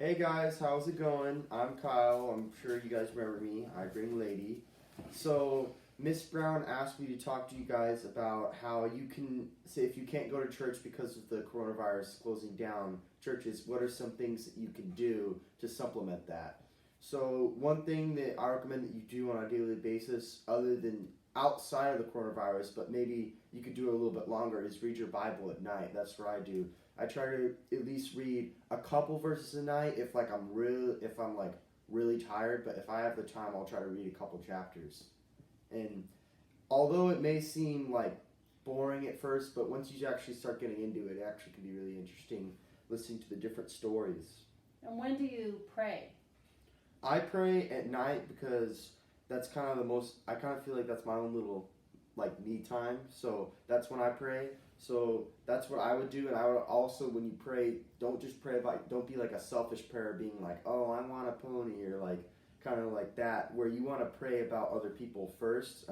Hey guys, how's it going? I'm Kyle. I'm sure you guys remember me. I bring Lady. So, Miss Brown asked me to talk to you guys about how you can say if you can't go to church because of the coronavirus closing down churches, what are some things that you can do to supplement that? So, one thing that I recommend that you do on a daily basis, other than outside of the coronavirus, but maybe you could do it a little bit longer, is read your Bible at night. That's what I do. I try to at least read a couple verses a night if I'm really tired, but if I have the time I'll try to read a couple chapters. And although it may seem like boring at first, but once you actually start getting into it, it actually can be really interesting listening to the different stories. And when do you pray? I pray at night because that's kind of I kind of feel like that's my own little me time. So that's when I pray. So that's what I would do. And I would also, when you pray, don't be like a selfish prayer being like, oh, I want a pony, or kind of like that, where you want to pray about other people first.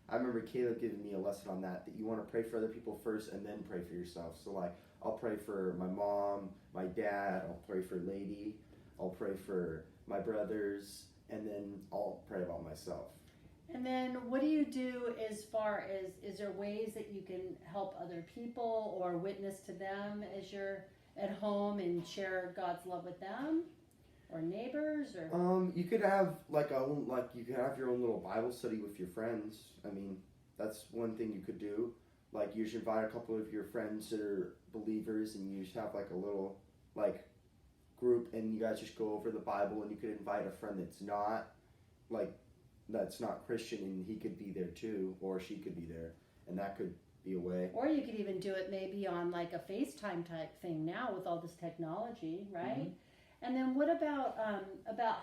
I remember Caleb giving me a lesson on that you want to pray for other people first and then pray for yourself. So I'll pray for my mom, my dad, I'll pray for Lady, I'll pray for my brothers, and then I'll pray about myself. And then what do you do as far as, is there ways that you can help other people or witness to them as you're at home and share God's love with them? Or neighbors, or you could have you could have your own little Bible study with your friends. I mean, that's one thing you could do. You should invite a couple of your friends that are believers, and you just have a little group, and you guys just go over the Bible. And you could invite a friend that's not Christian, and he could be there too, or she could be there, and that could be a way. Or you could even do it maybe on a FaceTime type thing now with all this technology, right? Mm-hmm. And then what about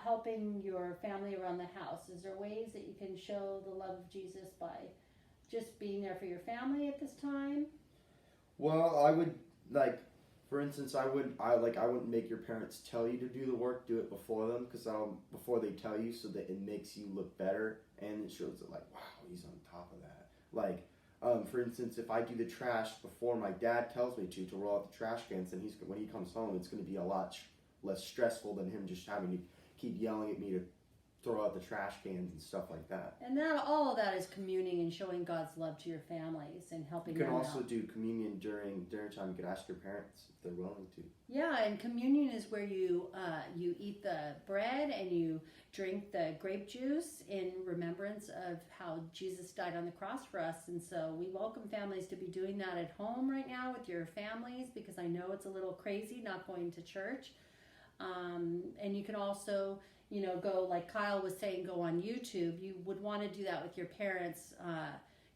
helping your family around the house? Is there ways that you can show the love of Jesus by just being there for your family at this time? Well, I would for instance, I wouldn't make your parents tell you to do the work. Do it before them, before they tell you, so that it makes you look better and it shows that wow, he's on top of that. For instance, if I do the trash before my dad tells me to roll out the trash cans, then when he comes home, it's going to be a lot less stressful than him just having to keep yelling at me to throw out the trash cans and stuff like that. And all of that is communing and showing God's love to your families and helping them out. You can also do communion during dinner time. You could ask your parents if they're willing to. Yeah, and communion is where you eat the bread and you drink the grape juice in remembrance of how Jesus died on the cross for us. And so we welcome families to be doing that at home right now with your families, because I know it's a little crazy not going to church. And you can also, go, like Kyle was saying, go on YouTube. You would want to do that with your parents,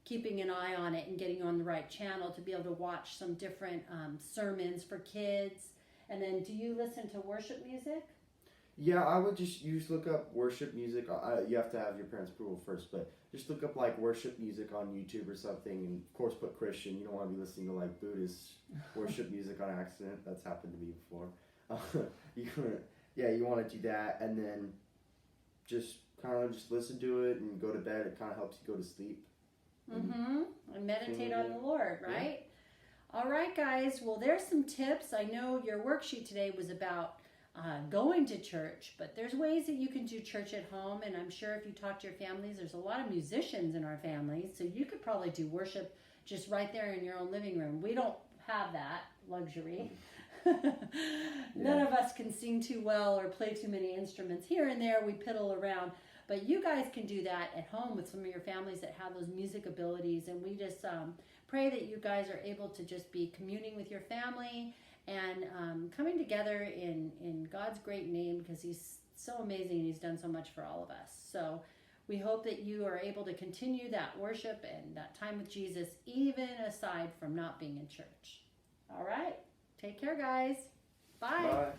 keeping an eye on it and getting on the right channel to be able to watch some different sermons for kids. And then, do you listen to worship music? Yeah, I would just look up worship music. You have to have your parents' approval first, but just look up worship music on YouTube or something, and of course put Christian. You don't want to be listening to Buddhist worship music on accident. That's happened to me before. You want to do that, and then just listen to it and go to bed. It kind of helps you go to sleep. Mm-hmm. And meditate on the Lord, right? Yeah. All right, guys. Well, there's some tips. I know your worksheet today was about going to church, but there's ways that you can do church at home, and I'm sure if you talk to your families, there's a lot of musicians in our families, so you could probably do worship just right there in your own living room. We don't have that luxury. None of us can sing too well or play too many instruments. Here and there we piddle around, but you guys can do that at home with some of your families that have those music abilities, and we just pray that you guys are able to just be communing with your family and coming together in God's great name, because he's so amazing and he's done so much for all of us. So we hope that you are able to continue that worship and that time with Jesus, even aside from not being in church. All right. Take care, guys. Bye. Bye.